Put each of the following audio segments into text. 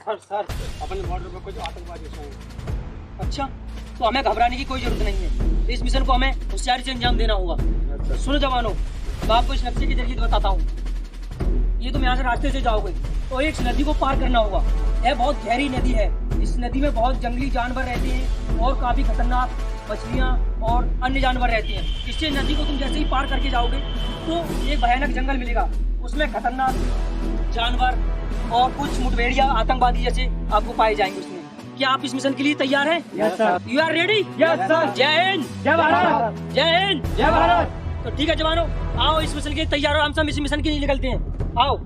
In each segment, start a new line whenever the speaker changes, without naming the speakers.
Sir अपने border पर कुछ आतंकवादी हैं।
अच्छा, तो हमें घबराने की कोई जरूरत नहीं है। इस मिशन को हमें होशियारी से अंजाम देना होगा। सुनो जवानों, मैं आपको इस नक्शे के जरिए बताता हूँ। ये तुम यहाँ से रास्ते से जाओगे तो एक नदी को पार करना होगा। यह बहुत गहरी नदी है। इस नदी में बहुत जंगली जानवर रहते हैं और काफी खतरनाक मछलियाँ और अन्य जानवर रहते हैं। इससे नदी को तुम जैसे ही पार करके जाओगे तो एक भयानक जंगल मिलेगा। उसमें खतरनाक जानवर और कुछ मुठभेड़िया आतंकवादी जैसे आपको पाए जाएंगे उसमें। क्या आप इस मिशन के लिए तैयार हैं?
Yes sir.
You are ready?
Yes sir.
जय हिंद,
जय भारत।
जय हिंद,
जय भारत।
तो ठीक है जवानों, आओ इस मिशन के लिए तैयार हो। हम सब इस मिशन के लिए निकलते हैं। आओ।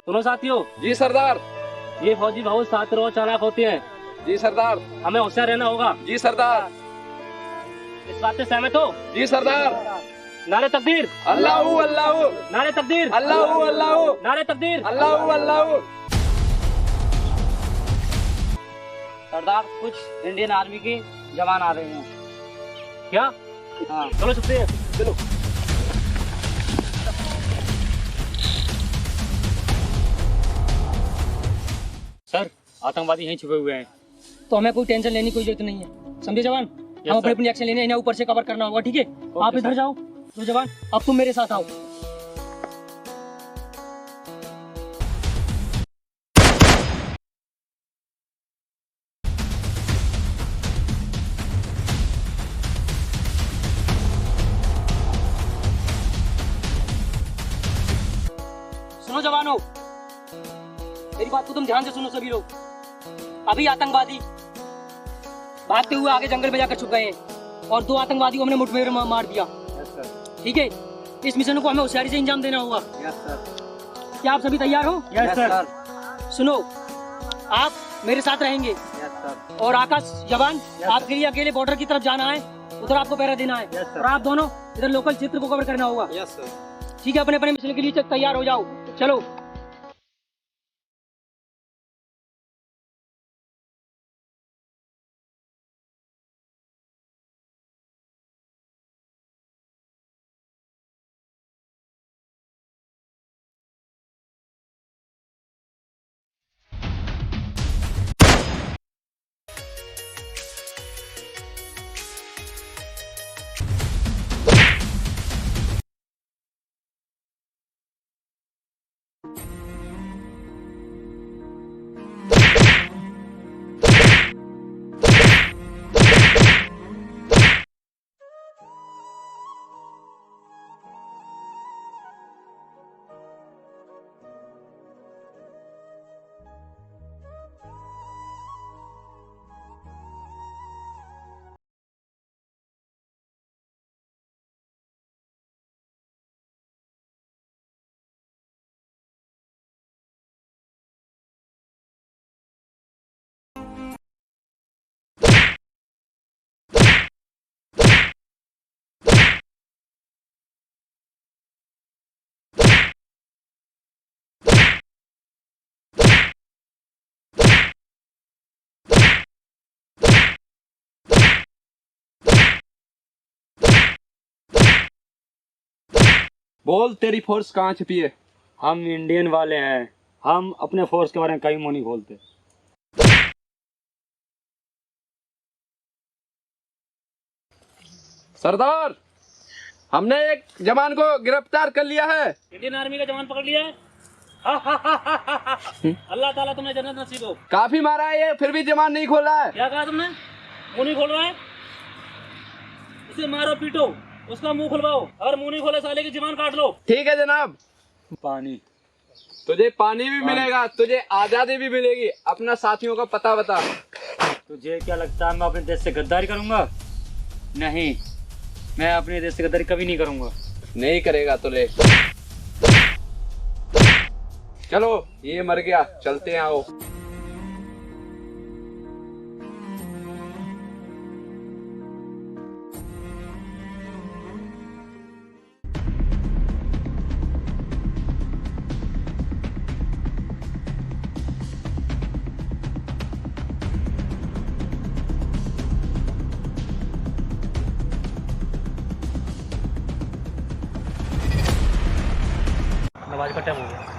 सुनो साथियों,
जी सरदार।
ये फौजी बहुत शातिर और चालाक होते हैं।
जी सरदार।
हमें होशियार रहना होगा।
जी सरदार।
इस बात से सहमत हो?
जी सरदार।
नारे तकदीर,
अल्लाहू अल्लाहू।
नारे तकदीर,
अल्लाहू अल्लाहू।
नारे तकदीर।
अल्लाहू अल्लाहू।
सरदार, कुछ इंडियन आर्मी के जवान आ रहे हैं।
क्या?
हाँ।
चलो चलते हैं।
चलो।
सर, आतंकवादी यहीं छुपे हुए हैं।
तो हमें कोई टेंशन लेने की कोई जरूरत नहीं है, समझे जवान? हम अपने अपनी एक्शन लेने इन्हें ऊपर से कवर करना होगा, ठीक है? आप इधर जाओ। तो जवान, अब तुम मेरे साथ आओ। सुनो जवानों, मेरी बात को तुम ध्यान से सुनो सभी लोग। अभी आतंकवादी भागते हुए आगे जंगल में जाकर छुप गए हैं और 2 आतंकवादियों को हमने मुठभेड़ में मार दिया। ठीक है, इस मिशन को हमें होशियारी से अंजाम देना होगा। क्या आप सभी तैयार हो?
Yes sir.
सुनो, आप मेरे साथ रहेंगे और आकाश जवान, आपके लिए अकेले बॉर्डर की तरफ जाना है, उधर आपको पहरा देना है और आप दोनों इधर लोकल क्षेत्र को कवर करना होगा।
Yes sir.
ठीक है, अपने अपने मिशन के लिए तैयार हो जाओ। चलो।
बोल, तेरी फोर्स कहाँ छिपी है?
हम इंडियन वाले हैं, हम अपने फोर्स के बारे में कहीं मुंह नहीं खोलते।
सरदार, हमने एक जवान को गिरफ्तार कर लिया है।
इंडियन आर्मी का जवान पकड़ लिया है। अल्लाह ताला तुम्हें जन्नत नसीब हो।
काफी मारा है ये, फिर भी जवान नहीं खोल रहा है।
क्या कहा तुमने? मुंह नहीं खोल रहा है? उसे मारो पीटो, उसका मुंह खुलवाओ। अगर मुंह नहीं खोले साले की जबान काट लो।
ठीक है जनाब।
पानी।
तुझे पानी भी मिलेगा, तुझे आजादी भी मिलेगी। अपना साथियों का पता बता।
तुझे क्या लगता है मैं अपने देश से गद्दारी करूंगा? नहीं, मैं अपने देश से गद्दारी कभी नहीं करूंगा।
नहीं करेगा तो ले। चलो, ये मर गया, चलते हैं। आओ।
नमाज का टाइम हो गया।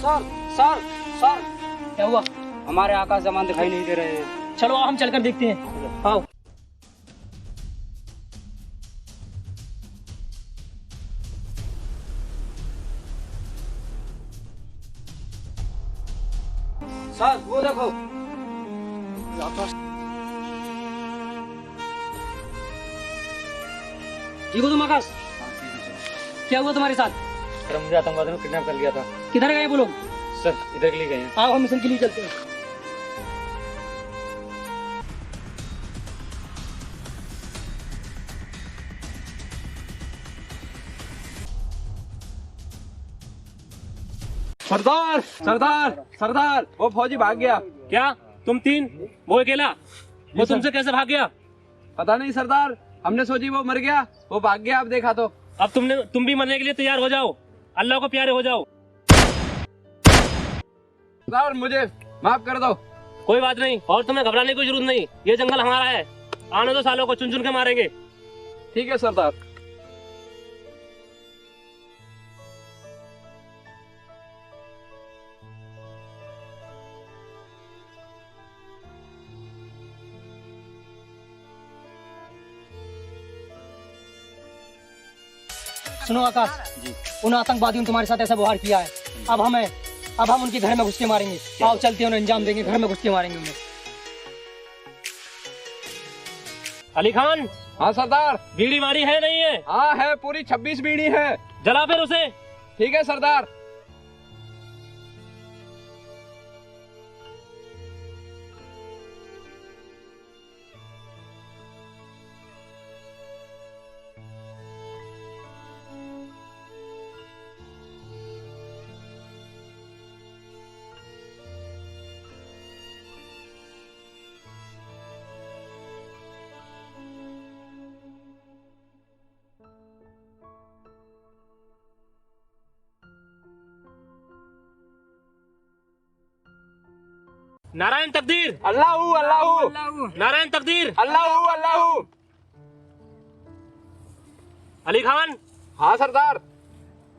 सर सर सर,
क्या हुआ?
हमारे आकाश जमान दिखाई नहीं दे रहे हैं।
चलो हम चलकर देखते हैं। आओ।
सर वो देखो।
ठीक हो तुम आकाश? क्या हुआ तुम्हारे साथ?
सर, मुझे आतंकवादियों ने किडनैप कर लिया था।
किधर गए वो लोग?
सर, इधर के लिए गए हैं।
आओ हम मिशन के लिए चलते हैं।
सरदार, सरदार, सरदार, वो फौजी भाग गया।
क्या तुम तीन? वो अकेला? वो तुमसे कैसे भाग गया?
पता नहीं सरदार, हमने सोची वो मर गया, वो भाग गया। अब देखा तो।
अब तुम भी मरने के लिए तैयार हो जाओ। अल्लाह को प्यारे हो जाओ।
सरदार, मुझे माफ कर दो।
कोई बात नहीं, और तुम्हें घबराने की जरूरत नहीं। ये जंगल हमारा है। आने दो, सालों को चुन चुन के मारेंगे।
ठीक है सरदार।
सुनो आकाश जी, उन आतंकवादियों ने तुम्हारे साथ ऐसा व्यवहार किया है। अब हम उनके घर में घुस के मारेंगे। आओ चलते हैं, उन्हें अंजाम देंगे। घर में घुस के मारेंगे उन्हें।
अली खान,
हाँ सरदार।
बीड़ी मारी है नहीं है?
हाँ है, पूरी 26 बीड़ी है।
जला फिर उसे।
ठीक है सरदार।
नारायण तकदीर,
अल्लाहू अल्लाहू,
नारायण तकदीर।
अल्लाहू अल्लाहू।
अली खान,
हाँ सरदार।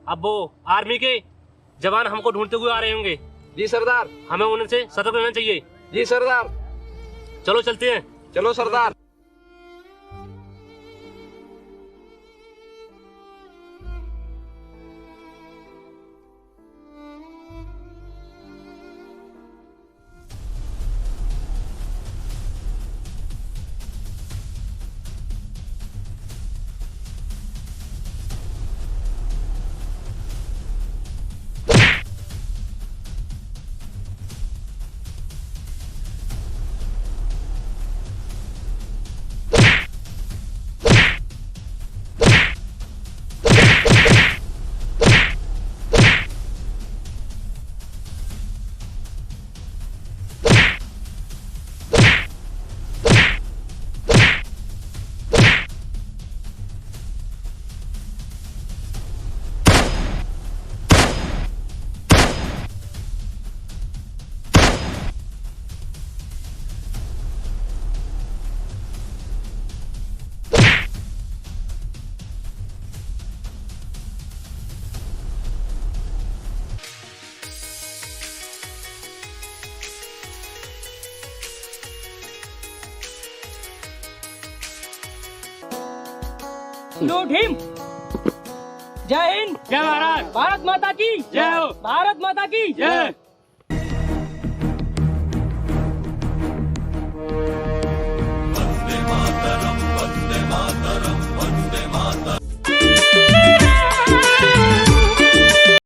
अब वो आर्मी के जवान हमको ढूंढते हुए आ रहे होंगे।
जी सरदार।
हमें उनसे सतर्क रहना चाहिए।
जी सरदार।
चलो चलते हैं।
चलो सरदार।
लो भीम। जय हिंद।
जय महाराज।
भारत माता की
जय हो।
भारत माता की
जय।